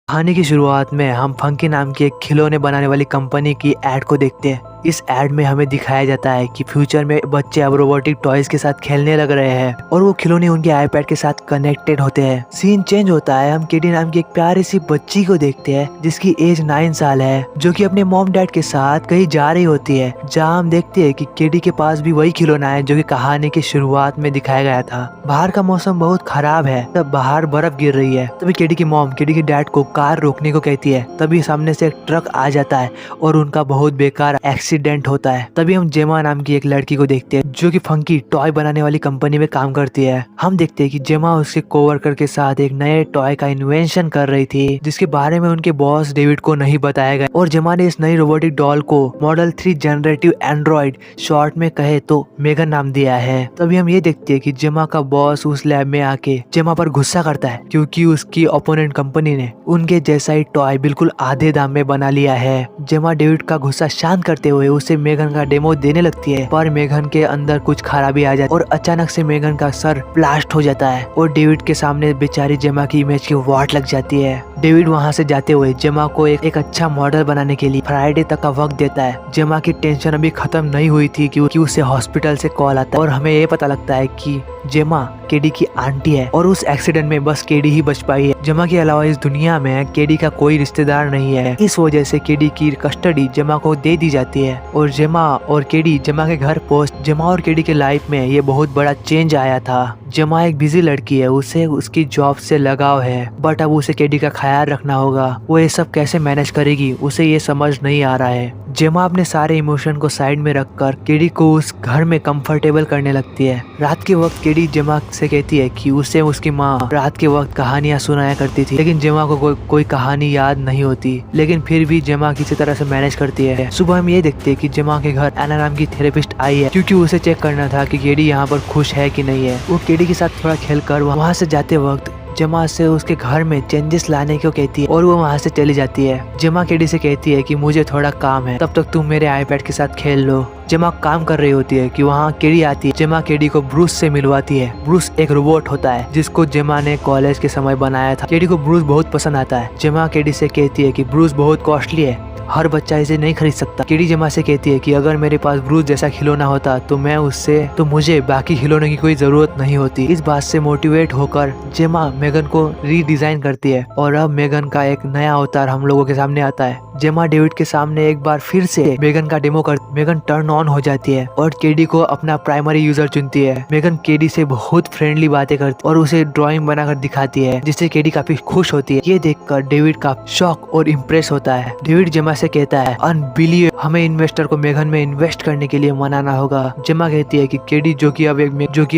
कहानी की शुरुआत में हम फंकी नाम की एक खिलौने बनाने वाली कंपनी की एड को देखते हैं। इस एड में हमें दिखाया जाता है कि फ्यूचर में बच्चे अब रोबोटिक टॉयज के साथ खेलने लग रहे हैं और वो खिलौने उनके आईपैड के साथ कनेक्टेड होते हैं। सीन चेंज होता है, हम केडी नाम की एक प्यारी सी बच्ची को देखते हैं जिसकी एज 9 साल है, जो कि अपने मॉम डैड के साथ कहीं जा रही होती है, जहाँ हम देखते हैं कि केडी के पास भी वही खिलौना है जो कि कहानी की शुरुआत में दिखाया गया था। बाहर का मौसम बहुत खराब है, तब बाहर बर्फ गिर रही है। तभी केडी की मॉम केडी के डैड को कार रोकने को कहती है। तभी सामने से एक ट्रक आ जाता है और उनका बहुत बेकार एक्सीडेंट होता है। तभी हम जेमा नाम की एक लड़की को देखते हैं जो कि फंकी टॉय बनाने वाली कंपनी में काम करती है। हम देखते हैं कि जेमा उसके कोवर्कर के साथ एक नए टॉय का इन्वेंशन कर रही थी जिसके बारे में उनके बॉस डेविड को नहीं बताया गया, और जेमा ने इस नई रोबोटिक डॉल को मॉडल 3 जनरेटिव एंड्रॉइड, शॉर्ट में कहे तो मेगन नाम दिया है। तभी हम ये देखते हैं कि जेमा का बॉस उस लैब में आके जेमा पर गुस्सा करता है क्योंकि उसकी ओपोनेंट कंपनी ने उनके जैसा ही टॉय बिल्कुल आधे दाम में बना लिया है। जेमा डेविड का गुस्सा शांत करते हुए उसे मेगन का डेमो देने लगती है, पर मेगन के अंदर कुछ खराबी आ जाती है और अचानक से मेगन का सर ब्लास्ट हो जाता है और डेविड के सामने बेचारी जेमा की इमेज की वाट लग जाती है। डेविड वहाँ से जाते हुए जेमा को एक अच्छा मॉडल बनाने के लिए फ्राइडे तक का वक्त देता है। जेमा की टेंशन अभी खत्म नहीं हुई थी क्योंकि उसे हॉस्पिटल से कॉल आता है और हमें ये पता लगता है कि जेमा केडी की आंटी है और उस एक्सीडेंट में बस केडी ही बच पाई है। जेमा के अलावा इस दुनिया में केडी का कोई रिश्तेदार नहीं है। इस वजह से केडी की कस्टडी जेमा को दे दी जाती है और जेमा और केडी जेमा के घर पहुंच। जेमा और केडी के लाइफ में ये बहुत बड़ा चेंज आया था। जेमा एक बिजी लड़की है, उसे उसकी जॉब से लगाव है, बट अब उसे केडी का ख्याल रखना होगा। वो ये सब कैसे मैनेज करेगी उसे ये समझ नहीं आ रहा है। जेमा अपने सारे इमोशन को साइड में रखकर केडी को उस घर में कंफर्टेबल करने लगती है। रात के वक्त केडी जेमा से कहती है कि उसे उसकी माँ रात के वक्त कहानियां सुनाया करती थी, लेकिन जेमा को कोई कहानी याद नहीं होती, लेकिन फिर भी जेमा किसी तरह से मैनेज करती है। सुबह हम ये देखते हैं कि जेमा के घर एना नाम की थेरेपिस्ट आई है क्योंकि उसे चेक करना था कि केडी यहाँ पर खुश है कि नहीं है। वो केडी के साथ थोड़ा खेलकर वहाँ से जाते वक्त जेमा से उसके घर में चेंजेस लाने को कहती है और वो वहाँ से चली जाती है। जेमा केडी से कहती है कि मुझे थोड़ा काम है, तब तक तुम मेरे आईपैड के साथ खेल लो। जेमा काम कर रही होती है कि वहाँ केडी आती है। जेमा केडी को ब्रूस से मिलवाती है। ब्रूस एक रोबोट होता है जिसको जेमा ने कॉलेज के समय बनाया था। केडी को ब्रूस बहुत पसंद आता है। जेमा केडी से कहती है कि ब्रूस बहुत कॉस्टली है, हर बच्चा इसे नहीं खरीद सकता। केडी जेमा से कहती है कि अगर मेरे पास ब्रूस जैसा खिलौना होता तो मुझे बाकी खिलौने की कोई जरूरत नहीं होती। इस बात से मोटिवेट होकर जेमा मेगन को रीडिजाइन करती है और अब मेगन का एक नया अवतार हम लोगों के सामने आता है। जेमा डेविड के सामने एक बार फिर से मेगन का डेमो कर मेगन टर्न ऑन हो जाती है और केडी को अपना प्राइमरी यूजर चुनती है। मेगन केडी से बहुत फ्रेंडली बातें करती और उसे ड्राइंग बनाकर दिखाती है जिससे केडी काफी खुश होती है। ये देखकर डेविड का शॉक और इम्प्रेस होता है। डेविड जेमा से कहता है अनबिलीव, हमें इन्वेस्टर को मेगन में इन्वेस्ट करने के लिए मनाना होगा। जेमा कहती है कि केडी जो कि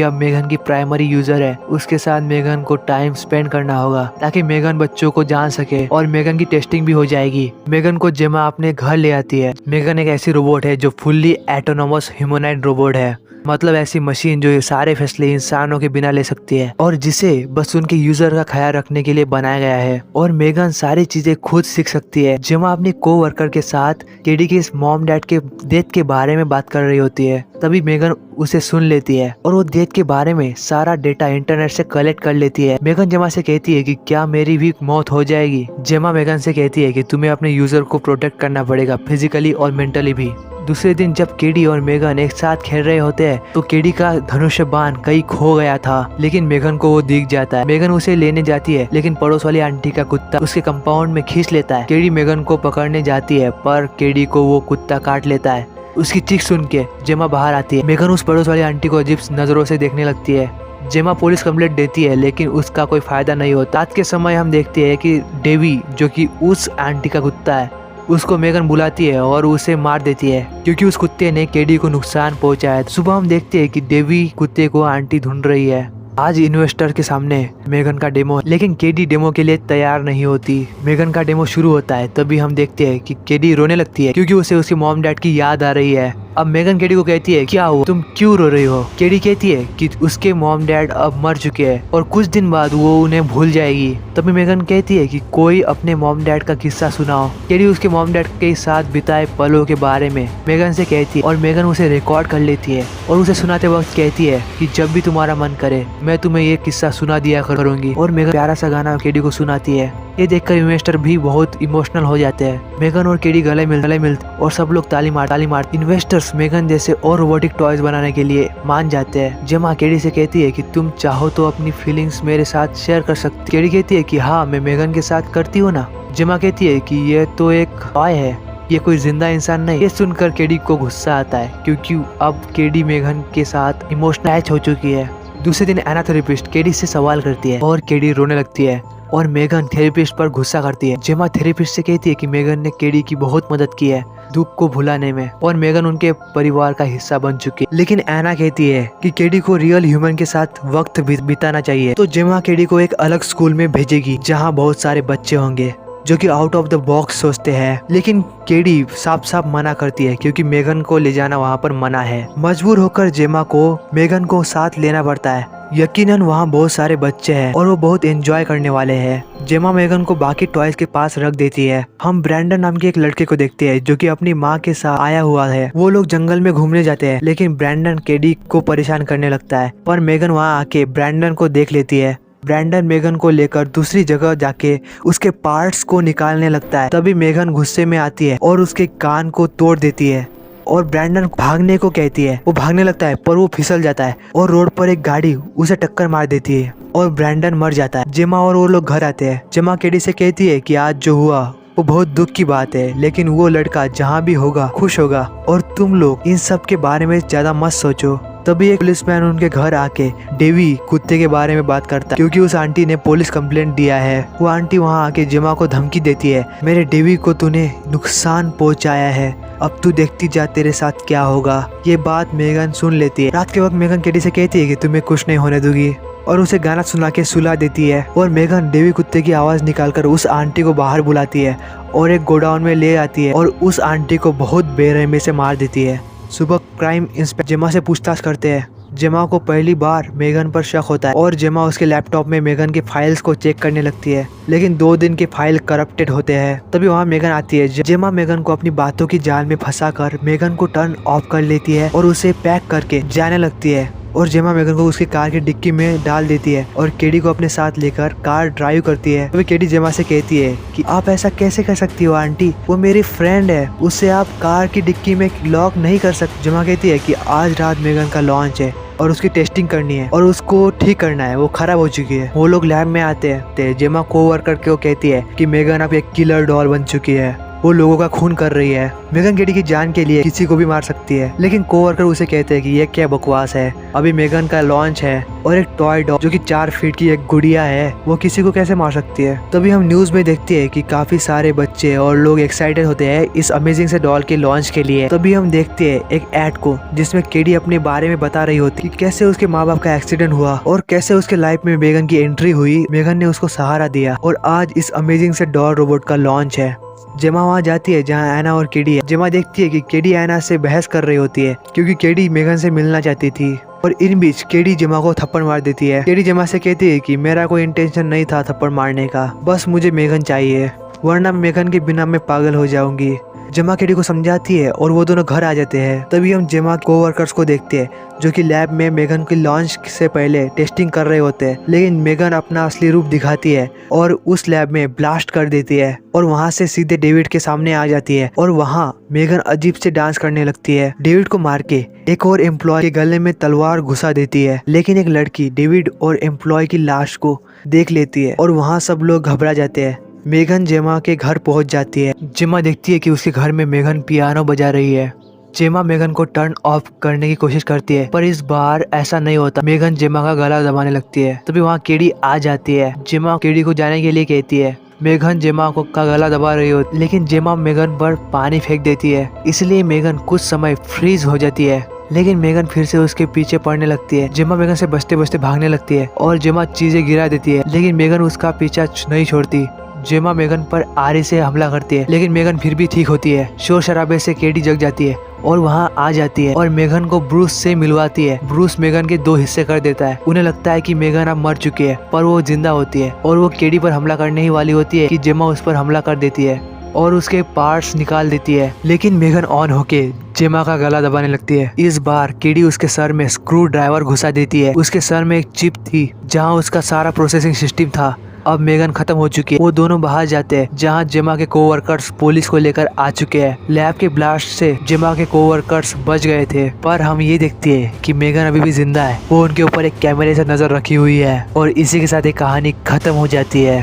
अब मेगन की प्राइमरी यूजर है, उसके साथ मेगन को टाइम स्पेंड करना होगा ताकि मेगन बच्चों को जान सके और मेगन की टेस्टिंग भी हो जाएगी। मेगन को जेमा अपने घर ले आती है। मेगन एक ऐसी रोबोट है जो फुल्ली ऑटोनोमस ह्यूमनॉइड रोबोट है, मतलब ऐसी मशीन जो ये सारे फैसले इंसानों के बिना ले सकती है और जिसे बस उनके यूजर का ख्याल रखने के लिए बनाया गया है। और मेगन सारी चीजें खुद सीख सकती है। जेमा अपनी कोवर्कर के साथ केडी के इस मॉम डैड के डेथ के बारे में बात कर रही होती है। तभी मेगन उसे सुन लेती है और वो डेथ के बारे में सारा डेटा इंटरनेट से कलेक्ट कर लेती है। मेगन जेमा से कहती है कि क्या मेरी भी मौत हो जाएगी। जेमा मेगन से कहती है कि तुम्हें अपने यूजर को प्रोटेक्ट करना पड़ेगा, फिजिकली और मेंटली भी। दूसरे दिन जब केडी और मेगन एक साथ खेल रहे होते हैं तो केडी का धनुष बाण कहीं खो गया था, लेकिन मेगन को वो दिख जाता है। मेगन उसे लेने जाती है, लेकिन पड़ोस वाली आंटी का कुत्ता उसके कंपाउंड में खींच लेता है। केडी मेगन को पकड़ने जाती है पर केडी को वो कुत्ता काट लेता है। उसकी चीख सुन के जेमा बाहर आती है। मेगन उस पड़ोस वाली आंटी को अजीब नजरों से देखने लगती है। जेमा पुलिस कंप्लेंट देती है, लेकिन उसका कोई फायदा नहीं होता। रात के समय हम देखते हैं कि डेवी जो कि उस आंटी का कुत्ता है, उसको मेगन बुलाती है और उसे मार देती है क्योंकि उस कुत्ते ने केडी को नुकसान पहुंचाया। सुबह हम देखते हैं कि डेवी कुत्ते को आंटी ढूंढ रही है। आज इन्वेस्टर के सामने मेगन का डेमो, लेकिन केडी डेमो के लिए तैयार नहीं होती। मेगन का डेमो शुरू होता है, तभी हम देखते हैं कि केडी रोने लगती है क्योंकि उसे उसके मॉम डैड की याद आ रही है। अब मेगन केडी को कहती है क्या हुआ, तुम क्यों रो रही हो। केडी कहती है कि उसके मॉम डैड अब मर चुके हैं और कुछ दिन बाद वो उन्हें भूल जाएगी। तभी मेगन कहती है कि कोई अपने मॉम डैड का किस्सा सुनाओ। केडी उसके मॉम डैड के साथ बिताए पलों के बारे में मेगन से कहती है और मेगन उसे रिकॉर्ड कर लेती है और उसे सुनाते वक्त कहती है कि जब भी तुम्हारा मन करे मैं तुम्हें ये किस्सा सुना दिया करूंगी। और मेगन प्यारा सा गाना केडी को सुनाती है। ये देखकर इन्वेस्टर भी बहुत इमोशनल हो जाते हैं। मेगन और केडी गले मिलते और सब लोग ताली मार। इन्वेस्टर्स मेगन जैसे और रोबोटिक टॉयज बनाने के लिए मान जाते हैं। जेमा केडी से कहती है कि तुम चाहो तो अपनी फीलिंग्स मेरे साथ शेयर कर सकती। केडी कहती है कि हाँ, मैं मेगन के साथ करती हूँ ना। जेमा कहती है कि ये तो एक टॉय है, ये कोई जिंदा इंसान नहीं। ये सुनकर केडी को गुस्सा आता है क्योंकि अब केडी मेगन के साथ इमोशनल अटैच हो चुकी है। दूसरे दिन एना थेरेपिस्ट केडी से सवाल करती है और केडी रोने लगती है और मेगन थेरेपिस्ट पर गुस्सा करती है। जेमा थेरेपिस्ट से कहती है कि मेगन ने केडी की बहुत मदद की है दुख को भुलाने में और मेगन उनके परिवार का हिस्सा बन चुकी है। लेकिन एना कहती है कि केडी को रियल ह्यूमन के साथ वक्त बिताना चाहिए। तो जेमा केडी को एक अलग स्कूल में भेजेगी जहाँ बहुत सारे बच्चे होंगे जो कि आउट ऑफ द बॉक्स सोचते हैं। लेकिन केडी साफ मना करती है क्योंकि मेगन को ले जाना वहाँ पर मना है। मजबूर होकर जेमा को मेगन को साथ लेना पड़ता है। यकीनन वहाँ बहुत सारे बच्चे हैं और वो बहुत एंजॉय करने वाले हैं। जेमा मेगन को बाकी टॉयज के पास रख देती है। हम ब्रैंडन नाम के एक लड़के को देखते हैं जो कि अपनी माँ के साथ आया हुआ है। वो लोग जंगल में घूमने जाते हैं लेकिन ब्रैंडन केडी को परेशान करने लगता है। पर मेगन वहाँ आके ब्रैंडन को देख लेती है। ब्रैंडन मेगन को लेकर दूसरी जगह जाके उसके पार्ट्स को निकालने लगता है। तभी मेगन गुस्से में आती है और उसके कान को तोड़ देती है और ब्रैंडन भागने को कहती है। वो भागने लगता है पर वो फिसल जाता है और रोड पर एक गाड़ी उसे टक्कर मार देती है और ब्रैंडन मर जाता है। जेमा और वो लोग घर आते हैं। जेमा केडी से कहती है कि आज जो हुआ वो बहुत दुख की बात है, लेकिन वो लड़का जहाँ भी होगा खुश होगा और तुम लोग इन सब के बारे में ज्यादा मत सोचो। तभी एक पुलिसमैन उनके घर आके डेवी कुत्ते के बारे में बात करता है क्योंकि उस आंटी ने पुलिस कंप्लेंट दिया है। वो आंटी वहाँ आके जेमा को धमकी देती है, मेरे डेवी को तूने नुकसान पहुँचाया है, अब तू देखती जा तेरे साथ क्या होगा। ये बात मेगन सुन लेती है। रात के वक्त मेगन केडी से कहती है कि तुम्हें कुछ नहीं होने दूंगी और उसे गाना सुना के सुला देती है। और मेगन डेवी कुत्ते की आवाज़ निकालकर उस आंटी को बाहर बुलाती है और एक गोडाउन में ले आती है और उस आंटी को बहुत बेरहमी से मार देती है। सुबह क्राइम इंस्पेक्टर जेमा से पूछताछ करते हैं। जेमा को पहली बार मेगन पर शक होता है और जेमा उसके लैपटॉप में मेगन के फाइल्स को चेक करने लगती है, लेकिन 2 दिन के फाइल करप्टेड होते हैं। तभी वहाँ मेगन आती है। जेमा मेगन को अपनी बातों की जाल में फंसाकर मेगन को टर्न ऑफ कर लेती है और उसे पैक करके जाने लगती है और जेमा मेगन को उसकी कार की डिक्की में डाल देती है और केडी को अपने साथ लेकर कार ड्राइव करती है। तभी केडी जेमा से कहती है कि आप ऐसा कैसे कर सकती हो आंटी, वो मेरी फ्रेंड है, उससे आप कार की डिक्की में लॉक नहीं कर सकते। जेमा कहती है कि आज रात मेगन का लॉन्च है और उसकी टेस्टिंग करनी है और उसको ठीक करना है, वो खराब हो चुकी है। वो लोग लैब में आते हैं। जेमा कोवर्कर को कहती है कि मेगन अब एक किलर डॉल बन चुकी है, वो लोगों का खून कर रही है। मेगन केडी की जान के लिए किसी को भी मार सकती है, लेकिन कोवर्कर उसे कहते हैं कि ये क्या बकवास है, अभी मेगन का लॉन्च है और एक टॉय डॉग जो कि 4 फीट की एक गुड़िया है वो किसी को कैसे मार सकती है। तभी हम न्यूज में देखते हैं कि काफी सारे बच्चे और लोग एक्साइटेड होते हैं इस अमेजिंग से डॉल के लॉन्च के लिए। तभी हम देखते हैं एक एड को जिसमें केडी अपने बारे में बता रही होती कि कैसे उसके माँ बाप का एक्सीडेंट हुआ और कैसे उसके लाइफ में मेगन की एंट्री हुई। मेगन ने उसको सहारा दिया और आज इस अमेजिंग से डॉल रोबोट का लॉन्च है। जेमा वहाँ जाती है जहाँ एना और केडी है। जेमा देखती है कि केडी एना से बहस कर रही होती है क्योंकि केडी मेगन से मिलना चाहती थी और इन बीच केडी जेमा को थप्पड़ मार देती है। केडी जेमा से कहती है कि मेरा कोई इंटेंशन नहीं था थप्पड़ मारने का, बस मुझे मेगन चाहिए वरना मेगन के बिना मैं पागल हो जाऊंगी। जेमा केडी को समझाती है और वो दोनों घर आ जाते हैं। तभी हम जेमा कोवर्कर्स को देखते हैं जो कि लैब में मेगन की लॉन्च से पहले टेस्टिंग कर रहे होते हैं, लेकिन मेगन अपना असली रूप दिखाती है और उस लैब में ब्लास्ट कर देती है और वहाँ से सीधे डेविड के सामने आ जाती है और वहाँ मेगन अजीब से डांस करने लगती है। डेविड को मार के एक और एम्प्लॉय के गले में तलवार घुसा देती है, लेकिन एक लड़की डेविड और एम्प्लॉय की लाश को देख लेती है और वहाँ सब लोग घबरा जाते हैं। मेगन जेमा के घर पहुंच जाती है। जेमा देखती है कि उसके घर में मेगन पियानो बजा रही है। जेमा मेगन को टर्न ऑफ करने की कोशिश करती है पर इस बार ऐसा नहीं होता। मेगन जेमा का गला दबाने लगती है। तभी वहाँ केडी आ जाती है। जेमा केडी को जाने के लिए कहती है। मेगन जेमा को का गला दबा रही होती लेकिन जेमा मेगन पर पानी फेंक देती है, इसलिए मेगन कुछ समय फ्रीज हो जाती है। लेकिन मेगन फिर से उसके पीछे पड़ने लगती है। जेमा मेगन से बचते बचते भागने लगती है और जेमा चीजें गिरा देती है, लेकिन मेगन उसका पीछा नहीं छोड़ती। जेमा मेगन पर आरी से हमला करती है, लेकिन मेगन फिर भी ठीक होती है। शोर शराबे से केडी जग जाती है और वहाँ आ जाती है और मेगन को ब्रूस से मिलवाती है। ब्रूस मेगन के 2 हिस्से कर देता है। उन्हें लगता है कि मेगन अब मर चुकी है, पर वो जिंदा होती है और वो केडी पर हमला करने ही वाली होती है कि जेमा उस पर हमला कर देती है और उसके पार्ट्स निकाल देती है, लेकिन मेगन ऑन होके जेमा का गला दबाने लगती है। इस बार केडी उसके सर में स्क्रू ड्राइवर घुसा देती है। उसके सर में एक चिप थी जहाँ उसका सारा प्रोसेसिंग सिस्टम था। अब मेगन खत्म हो चुकी है। वो दोनों बाहर जाते हैं जहाँ जेमा के कोवर्कर्स पुलिस को लेकर आ चुके हैं। लैब के ब्लास्ट से जेमा के कोवर्कर्स बच गए थे, पर हम ये देखते हैं कि मेगन अभी भी जिंदा है। वो उनके ऊपर एक कैमरे से नजर रखी हुई है और इसी के साथ ये कहानी खत्म हो जाती है।